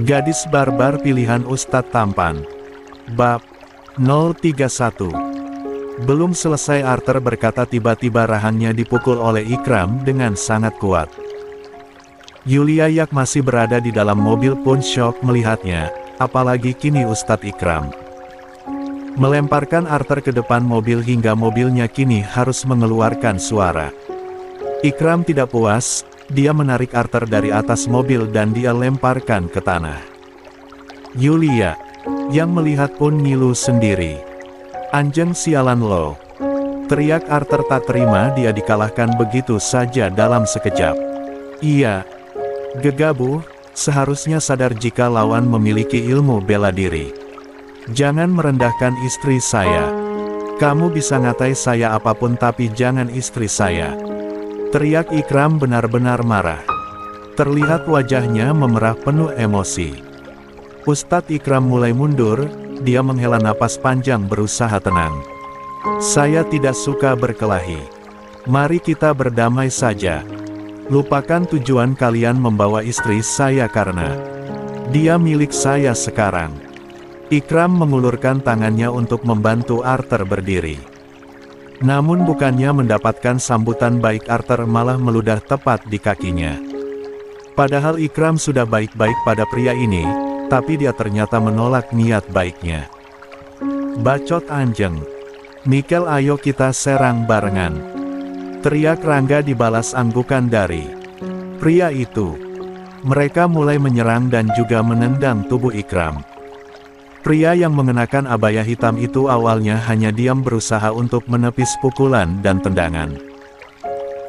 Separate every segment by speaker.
Speaker 1: Gadis barbar pilihan Ustadz tampan. Bab 031. Belum selesai Arthur berkata tiba-tiba rahangnya dipukul oleh Ikram dengan sangat kuat. Yulia yang masih berada di dalam mobil pun syok melihatnya, apalagi kini Ustadz Ikram melemparkan Arthur ke depan mobil hingga mobilnya kini harus mengeluarkan suara. Ikram tidak puas, dia menarik Arthur dari atas mobil dan dia lemparkan ke tanah. Yulia yang melihat pun ngilu sendiri. "Anjing sialan lo!" teriak Arthur tak terima dia dikalahkan begitu saja dalam sekejap. Ia gegabah, seharusnya sadar jika lawan memiliki ilmu bela diri. "Jangan merendahkan istri saya. Kamu bisa ngatai saya apapun tapi jangan istri saya," teriak Ikram benar-benar marah. Terlihat wajahnya memerah penuh emosi. Ustadz Ikram mulai mundur, dia menghela napas panjang berusaha tenang. "Saya tidak suka berkelahi. Mari kita berdamai saja. Lupakan tujuan kalian membawa istri saya karena dia milik saya sekarang." Ikram mengulurkan tangannya untuk membantu Arthur berdiri. Namun bukannya mendapatkan sambutan baik, Arthur malah meludah tepat di kakinya. Padahal Ikram sudah baik-baik pada pria ini, tapi dia ternyata menolak niat baiknya. "Bacot anjing. Mikel, ayo kita serang barengan," teriak Rangga dibalas anggukan dari pria itu. Mereka mulai menyerang dan juga menendang tubuh Ikram. Pria yang mengenakan abaya hitam itu awalnya hanya diam berusaha untuk menepis pukulan dan tendangan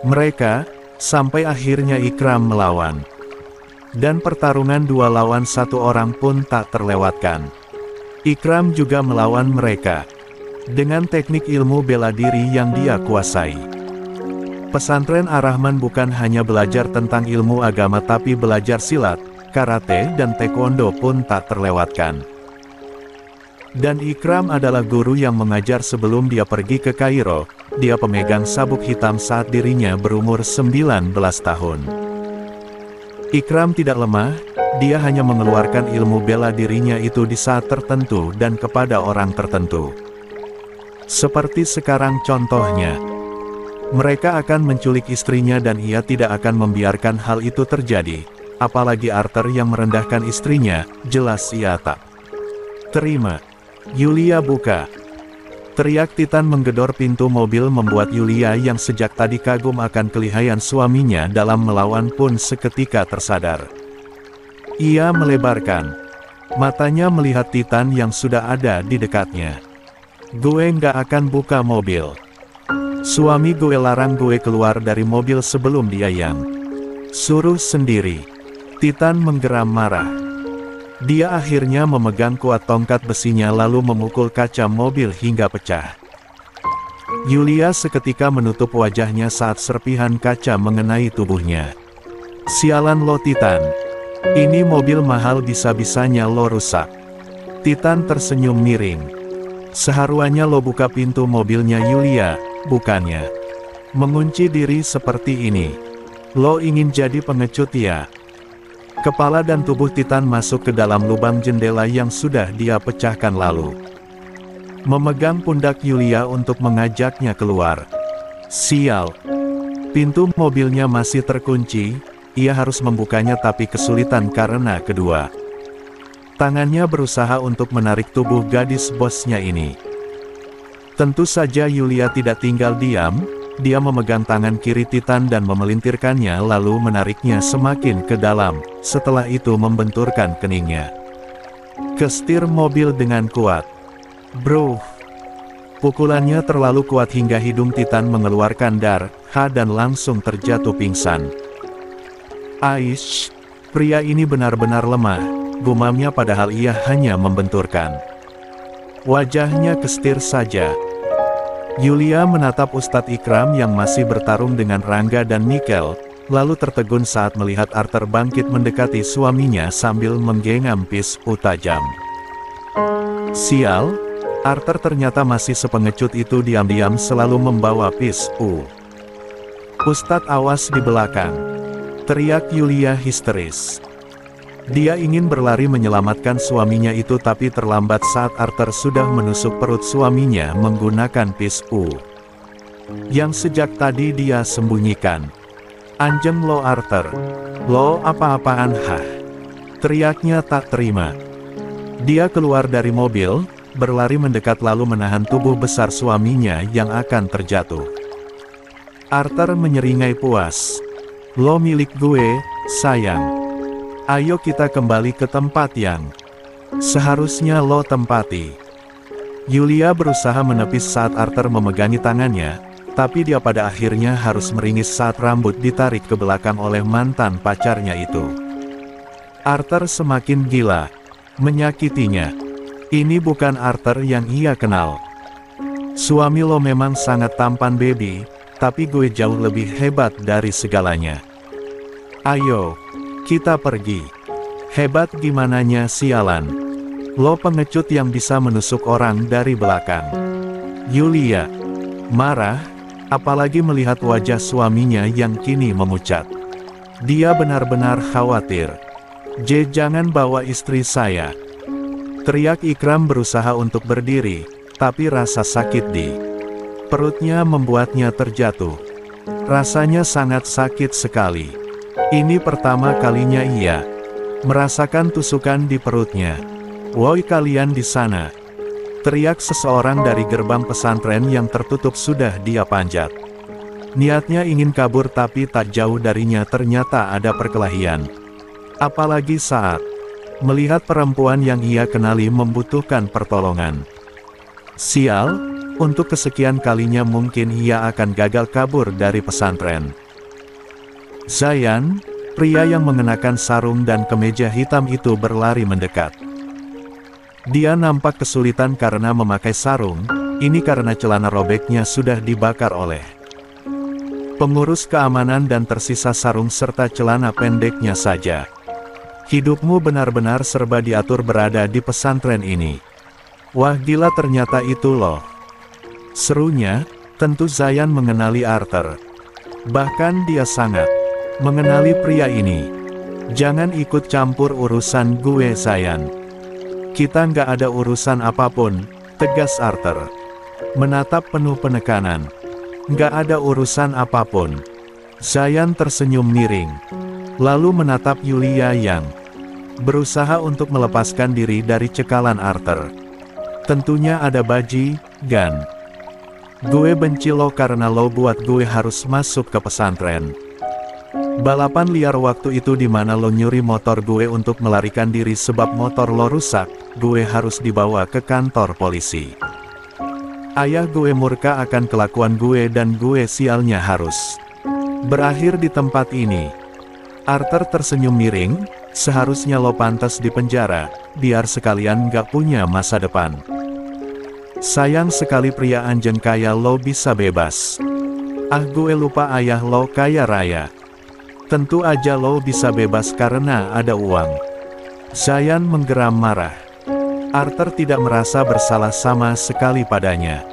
Speaker 1: mereka, sampai akhirnya Ikram melawan. Dan pertarungan 2 lawan 1 orang pun tak terlewatkan. Ikram juga melawan mereka dengan teknik ilmu bela diri yang dia kuasai. Pesantren Ar-Rahman bukan hanya belajar tentang ilmu agama tapi belajar silat, karate dan taekwondo pun tak terlewatkan. Dan Ikram adalah guru yang mengajar sebelum dia pergi ke Kairo. Dia pemegang sabuk hitam saat dirinya berumur 19 tahun. Ikram tidak lemah, dia hanya mengeluarkan ilmu bela dirinya itu di saat tertentu dan kepada orang tertentu. Seperti sekarang contohnya. Mereka akan menculik istrinya dan ia tidak akan membiarkan hal itu terjadi. Apalagi Arthur yang merendahkan istrinya, jelas ia tak terima. "Yulia, buka!" teriak Titan menggedor pintu mobil membuat Yulia yang sejak tadi kagum akan kelihayan suaminya dalam melawan pun seketika tersadar. Ia melebarkan matanya melihat Titan yang sudah ada di dekatnya. "Gue nggak akan buka mobil. Suami gue larang gue keluar dari mobil sebelum dia yang suruh sendiri." Titan menggeram marah. Dia akhirnya memegang kuat tongkat besinya lalu memukul kaca mobil hingga pecah. Yulia seketika menutup wajahnya saat serpihan kaca mengenai tubuhnya. "Sialan lo Titan. Ini mobil mahal bisa-bisanya lo rusak." Titan tersenyum miring. "Seharuannya lo buka pintu mobilnya Yulia, bukannya mengunci diri seperti ini. Lo ingin jadi pengecut ya?" Kepala dan tubuh Titan masuk ke dalam lubang jendela yang sudah dia pecahkan lalu memegang pundak Yulia untuk mengajaknya keluar. Sial. Pintu mobilnya masih terkunci, ia harus membukanya tapi kesulitan karena kedua tangannya berusaha untuk menarik tubuh gadis bosnya ini. Tentu saja Yulia tidak tinggal diam. Dia memegang tangan kiri Titan dan memelintirkannya lalu menariknya semakin ke dalam, setelah itu membenturkan keningnya ke setir mobil dengan kuat. Bro! Pukulannya terlalu kuat hingga hidung Titan mengeluarkan darah dan langsung terjatuh pingsan. "Aish, pria ini benar-benar lemah," gumamnya padahal ia hanya membenturkan wajahnya ke setir saja. Yulia menatap Ustadz Ikram yang masih bertarung dengan Rangga dan Mikel, lalu tertegun saat melihat Arthur bangkit mendekati suaminya sambil menggenggam pisau tajam. Sial, Arthur ternyata masih sepengecut itu, diam-diam selalu membawa pisau. "Ustadz, awas di belakang!" teriak Yulia histeris. Dia ingin berlari menyelamatkan suaminya itu tapi terlambat saat Arthur sudah menusuk perut suaminya menggunakan pisau yang sejak tadi dia sembunyikan. "Anjing lo Arthur. Lo apa-apaan hah?" teriaknya tak terima. Dia keluar dari mobil, berlari mendekat lalu menahan tubuh besar suaminya yang akan terjatuh. Arthur menyeringai puas. "Lo milik gue, sayang. Ayo kita kembali ke tempat yang seharusnya lo tempati." Yulia berusaha menepis saat Arthur memegangi tangannya, tapi dia pada akhirnya harus meringis saat rambut ditarik ke belakang oleh mantan pacarnya itu. Arthur semakin gila. Menyakitinya. Ini bukan Arthur yang ia kenal. "Suami lo memang sangat tampan baby, tapi gue jauh lebih hebat dari segalanya. Ayo, kita pergi." "Hebat gimananya sialan? Lo pengecut yang bisa menusuk orang dari belakang." Yulia marah, apalagi melihat wajah suaminya yang kini memucat. Dia benar-benar khawatir. Jangan bawa istri saya," teriak Ikram berusaha untuk berdiri, tapi rasa sakit di perutnya membuatnya terjatuh. Rasanya sangat sakit sekali. Ini pertama kalinya ia merasakan tusukan di perutnya. "Woi kalian di sana!" teriak seseorang dari gerbang pesantren yang tertutup sudah dia panjat. Niatnya ingin kabur tapi tak jauh darinya ternyata ada perkelahian. Apalagi saat melihat perempuan yang ia kenali membutuhkan pertolongan. Sial, untuk kesekian kalinya mungkin ia akan gagal kabur dari pesantren. Zayan, pria yang mengenakan sarung dan kemeja hitam itu berlari mendekat. Dia nampak kesulitan karena memakai sarung, ini karena celana robeknya sudah dibakar oleh pengurus keamanan dan tersisa sarung serta celana pendeknya saja. "Hidupmu benar-benar serba diatur berada di pesantren ini. Wah gila ternyata itu loh," serunya. Tentu Zayan mengenali Arthur. Bahkan dia sangat mengenali pria ini. "Jangan ikut campur urusan gue Zayan. Kita nggak ada urusan apapun," tegas Arthur. Menatap penuh penekanan. "Nggak ada urusan apapun." Zayan tersenyum miring. Lalu menatap Yulia yang berusaha untuk melepaskan diri dari cekalan Arthur. "Tentunya ada bajingan. Gue benci lo karena lo buat gue harus masuk ke pesantren. Balapan liar waktu itu dimana lo nyuri motor gue untuk melarikan diri sebab motor lo rusak, gue harus dibawa ke kantor polisi. Ayah gue murka akan kelakuan gue dan gue sialnya harus berakhir di tempat ini." Arthur tersenyum miring. "Seharusnya lo pantas di penjara, biar sekalian gak punya masa depan. Sayang sekali pria anjing kaya lo bisa bebas. Ah gue lupa ayah lo kaya raya. Tentu aja lo bisa bebas karena ada uang." Zayan menggeram marah. Arthur tidak merasa bersalah sama sekali padanya.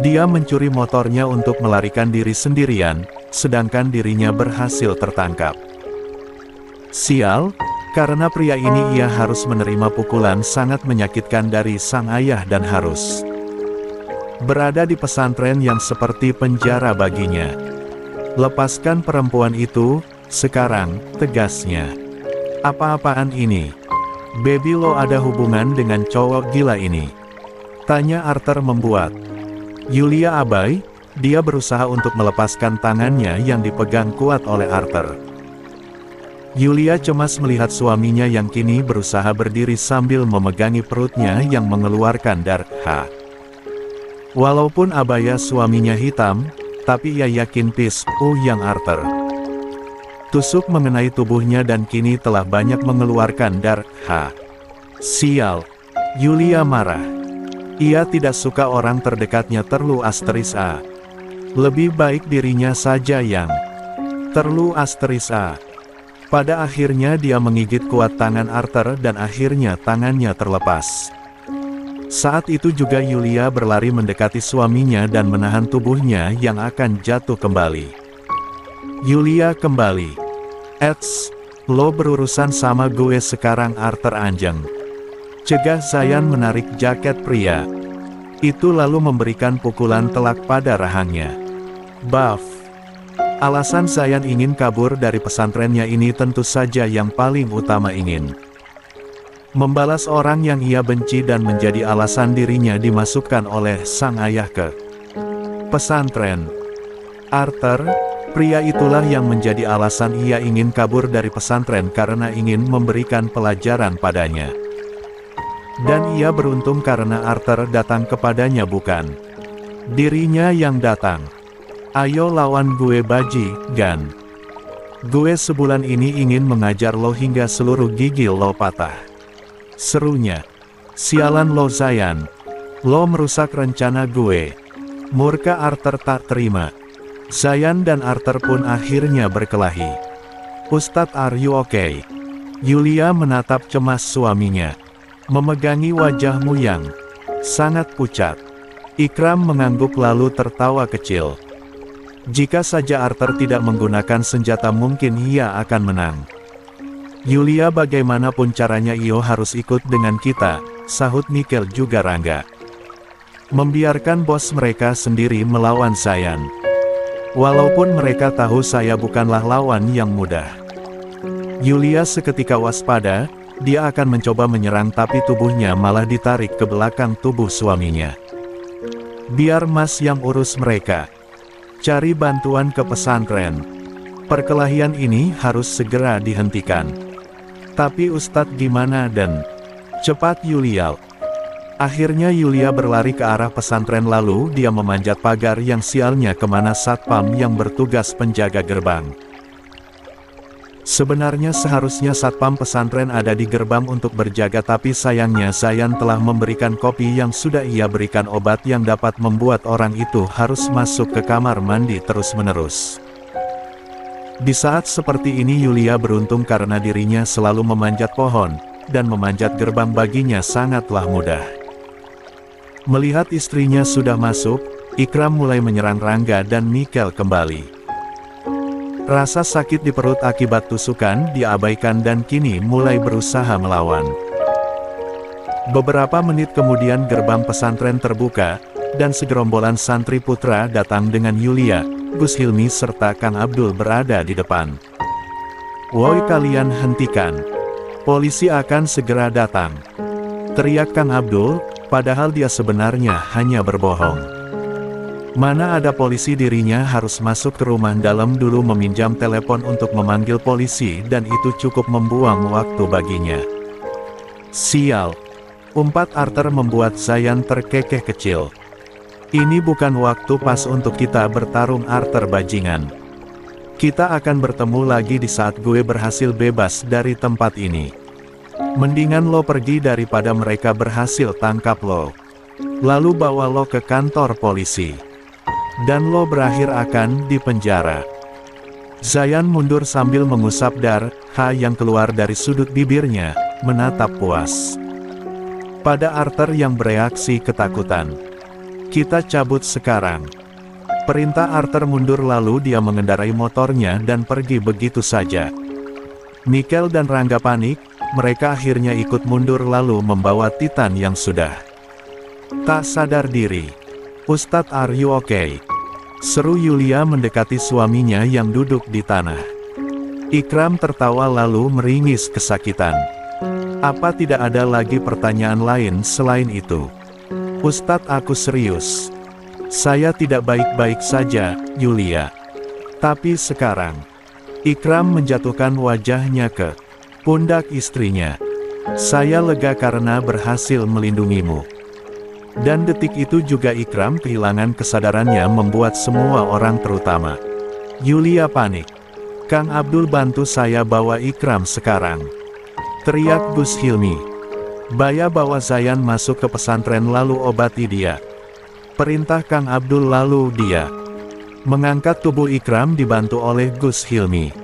Speaker 1: Dia mencuri motornya untuk melarikan diri sendirian, sedangkan dirinya berhasil tertangkap. Sial, karena pria ini ia harus menerima pukulan sangat menyakitkan dari sang ayah dan harus berada di pesantren yang seperti penjara baginya. "Lepaskan perempuan itu, sekarang," tegasnya. "Apa-apaan ini? Baby lo ada hubungan dengan cowok gila ini?" tanya Arthur membuat Yulia abai. Dia berusaha untuk melepaskan tangannya yang dipegang kuat oleh Arthur. Yulia cemas melihat suaminya yang kini berusaha berdiri sambil memegangi perutnya yang mengeluarkan darah. Walaupun abaya suaminya hitam, tapi ia yakin pisau yang Arthur tusuk mengenai tubuhnya dan kini telah banyak mengeluarkan darah. Sial, Yulia marah. Ia tidak suka orang terdekatnya terlu asteris A. Lebih baik dirinya saja yang terlu asteris A. Pada akhirnya dia menggigit kuat tangan Arthur dan akhirnya tangannya terlepas. Saat itu juga Yulia berlari mendekati suaminya dan menahan tubuhnya yang akan jatuh kembali. Yulia kembali. Eits, Lo berurusan sama gue sekarang, Arthur anjing. Cegah Zayan menarik jaket pria itu lalu memberikan pukulan telak pada rahangnya. Buff. Alasan Zayan ingin kabur dari pesantrennya ini tentu saja yang paling utama ingin membalas orang yang ia benci dan menjadi alasan dirinya dimasukkan oleh sang ayah ke pesantren. Arthur, pria itulah yang menjadi alasan ia ingin kabur dari pesantren karena ingin memberikan pelajaran padanya. Dan ia beruntung karena Arthur datang kepadanya, bukan dirinya yang datang. Ayo lawan gue Bajingan. Gue sebulan ini ingin mengajar lo hingga seluruh gigi lo patah. Serunya. Sialan lo Zayan. Lo merusak rencana gue. Murka Arthur tak terima. Zayan dan Arthur pun akhirnya berkelahi. Ustadz, are you okay? Yulia menatap cemas suaminya. Memegangi wajahmu yang sangat pucat. Ikram mengangguk lalu tertawa kecil. Jika saja Arthur tidak menggunakan senjata mungkin ia akan menang. Yulia, bagaimanapun caranya Io harus ikut dengan kita, sahut Nikel juga Rangga. Membiarkan bos mereka sendiri melawan Zayan. Walaupun mereka tahu saya bukanlah lawan yang mudah. Yulia seketika waspada. Dia akan mencoba menyerang tapi tubuhnya malah ditarik ke belakang tubuh suaminya. Biar Mas yang urus mereka. Cari bantuan ke pesantren. Perkelahian ini harus segera dihentikan. Tapi Ustadz gimana dan? Cepat Yulia. Akhirnya Yulia berlari ke arah pesantren lalu dia memanjat pagar yang sialnya kemana satpam yang bertugas penjaga gerbang. Sebenarnya seharusnya satpam pesantren ada di gerbang untuk berjaga tapi sayangnya Zayan telah memberikan kopi yang sudah ia berikan obat yang dapat membuat orang itu harus masuk ke kamar mandi terus-menerus. Di saat seperti ini Yulia beruntung karena dirinya selalu memanjat pohon, dan memanjat gerbang baginya sangatlah mudah. Melihat istrinya sudah masuk, Ikram mulai menyerang Rangga dan Nikel kembali. Rasa sakit di perut akibat tusukan diabaikan dan kini mulai berusaha melawan. Beberapa menit kemudian gerbang pesantren terbuka, dan segerombolan santri putra datang dengan Yulia, Gus Hilmi serta Kang Abdul berada di depan. Woi kalian hentikan. Polisi akan segera datang. Teriak Kang Abdul, padahal dia sebenarnya hanya berbohong. Mana ada polisi, dirinya harus masuk ke rumah dalam dulu meminjam telepon untuk memanggil polisi dan itu cukup membuang waktu baginya. Sial. Umpat Arthur membuat Zayan terkekeh kecil. Ini bukan waktu pas untuk kita bertarung Arthur bajingan. Kita akan bertemu lagi di saat gue berhasil bebas dari tempat ini. Mendingan lo pergi daripada mereka berhasil tangkap lo. Lalu bawa lo ke kantor polisi. Dan lo berakhir akan di penjara. Zayan mundur sambil mengusap darah yang keluar dari sudut bibirnya, menatap puas pada Arthur yang bereaksi ketakutan. Kita cabut sekarang. Perintah Arthur mundur lalu dia mengendarai motornya dan pergi begitu saja. Nikel dan Rangga panik, mereka akhirnya ikut mundur lalu membawa Titan yang sudah tak sadar diri. Ustadz, are you okay? Seru Yulia mendekati suaminya yang duduk di tanah. Ikram tertawa lalu meringis kesakitan. Apa tidak ada lagi pertanyaan lain selain itu? Ustadz, aku serius. Saya tidak baik-baik saja, Yulia. Tapi sekarang, Ikram menjatuhkan wajahnya ke pundak istrinya. Saya lega karena berhasil melindungimu. Dan detik itu juga Ikram kehilangan kesadarannya membuat semua orang terutama Yulia panik. Kang Abdul, bantu saya bawa Ikram sekarang. Teriak Gus Hilmi. Baya bawa Zayan masuk ke pesantren lalu obati dia. Perintah Kang Abdul lalu dia mengangkat tubuh Ikram dibantu oleh Gus Hilmi.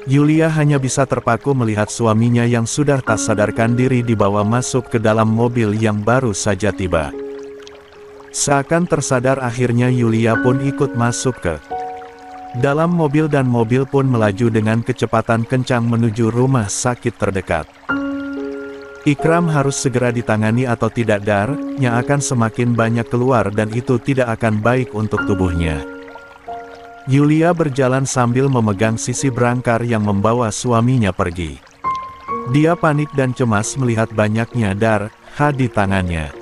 Speaker 1: Yulia hanya bisa terpaku melihat suaminya yang sudah tak sadarkan diri dibawa masuk ke dalam mobil yang baru saja tiba. Seakan tersadar akhirnya Yulia pun ikut masuk ke Dalam mobil dan mobil pun melaju dengan kecepatan kencang menuju rumah sakit terdekat. Ikram harus segera ditangani atau tidak darahnya akan semakin banyak keluar dan itu tidak akan baik untuk tubuhnya. Yulia berjalan sambil memegang sisi berangkar yang membawa suaminya pergi. Dia panik dan cemas melihat banyaknya darah di tangannya.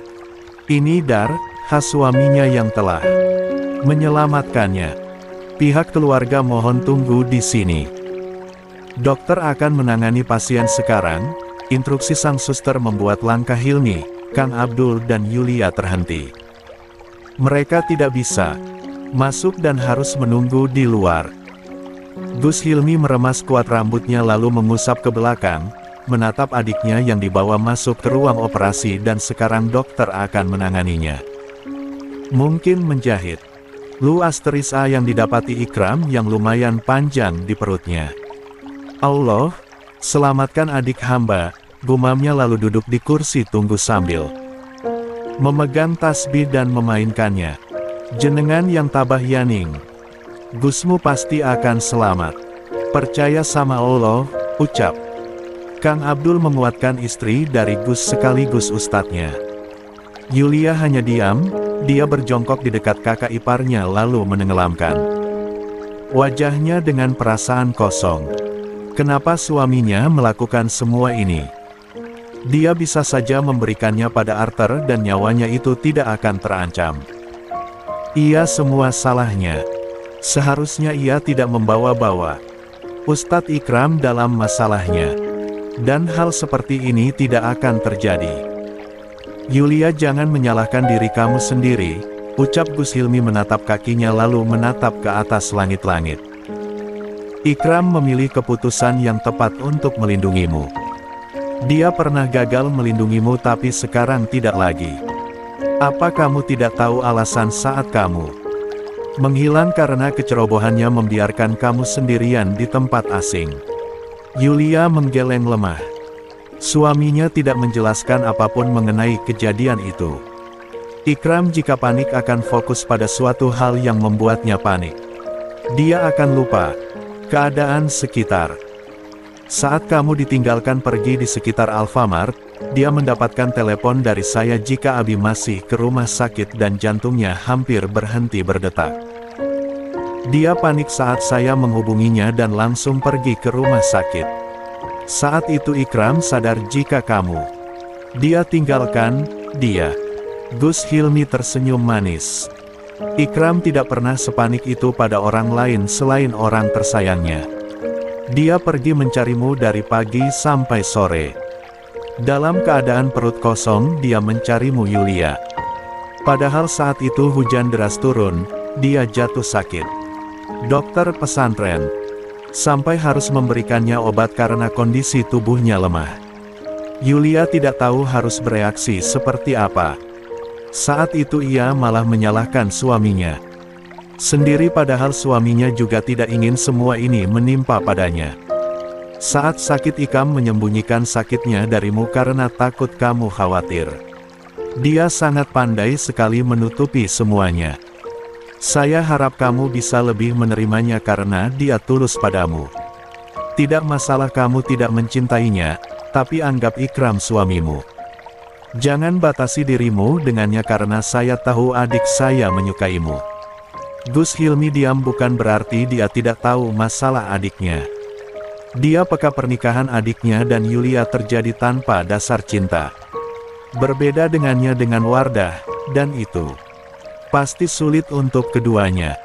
Speaker 1: Ini darah suaminya yang telah menyelamatkannya. Pihak keluarga mohon tunggu di sini. Dokter akan menangani pasien sekarang. Instruksi sang suster membuat langkah Hilmi, Kang Abdul dan Yulia terhenti. Mereka tidak bisa masuk dan harus menunggu di luar. Gus Hilmi meremas kuat rambutnya lalu mengusap ke belakang, menatap adiknya yang dibawa masuk ke ruang operasi dan sekarang dokter akan menanganinya. Mungkin menjahit luasteris A yang didapati Ikram yang lumayan panjang di perutnya. Allah, selamatkan adik hamba, gumamnya lalu duduk di kursi tunggu sambil memegang tasbih dan memainkannya. Jenengan yang tabah yaning, Gusmu pasti akan selamat. Percaya sama Allah, ucap Kang Abdul menguatkan istri dari Gus sekaligus ustadznya. Yulia hanya diam, dia berjongkok di dekat kakak iparnya lalu menenggelamkan wajahnya dengan perasaan kosong. Kenapa suaminya melakukan semua ini? Dia bisa saja memberikannya pada Arthur dan nyawanya itu tidak akan terancam. Ia semua salahnya. Seharusnya ia tidak membawa-bawa Ustadz Ikram dalam masalahnya. Dan hal seperti ini tidak akan terjadi. Yulia, jangan menyalahkan diri kamu sendiri, ucap Gus Hilmi menatap kakinya lalu menatap ke atas langit-langit. Ikram memilih keputusan yang tepat untuk melindungimu. Dia pernah gagal melindungimu tapi sekarang tidak lagi. Apa kamu tidak tahu alasan saat kamu menghilang karena kecerobohannya membiarkan kamu sendirian di tempat asing? Yulia menggeleng lemah. Suaminya tidak menjelaskan apapun mengenai kejadian itu. Ikram jika panik akan fokus pada suatu hal yang membuatnya panik. Dia akan lupa keadaan sekitar. Saat kamu ditinggalkan pergi di sekitar Alfamart, dia mendapatkan telepon dari saya jika Abi masih ke rumah sakit dan jantungnya hampir berhenti berdetak. Dia panik saat saya menghubunginya dan langsung pergi ke rumah sakit. Saat itu Ikram sadar jika kamu dia tinggalkan dia. Gus Hilmi tersenyum manis. Ikram tidak pernah sepanik itu pada orang lain selain orang tersayangnya. Dia pergi mencarimu dari pagi sampai sore. Dalam keadaan perut kosong dia mencarimu Yulia. Padahal saat itu hujan deras turun, dia jatuh sakit. Dokter pesantren sampai harus memberikannya obat karena kondisi tubuhnya lemah. Yulia tidak tahu harus bereaksi seperti apa. Saat itu ia malah menyalahkan suaminya sendiri padahal suaminya juga tidak ingin semua ini menimpa padanya. Saat sakit Ikram menyembunyikan sakitnya darimu karena takut kamu khawatir. Dia sangat pandai sekali menutupi semuanya. Saya harap kamu bisa lebih menerimanya karena dia tulus padamu. Tidak masalah kamu tidak mencintainya, tapi anggap Ikram suamimu. Jangan batasi dirimu dengannya karena saya tahu adik saya menyukaimu. Gus Hilmi diam bukan berarti dia tidak tahu masalah adiknya. Dia peka pernikahan adiknya dan Yulia terjadi tanpa dasar cinta. Berbeda dengannya dengan Wardah, dan itu pasti sulit untuk keduanya.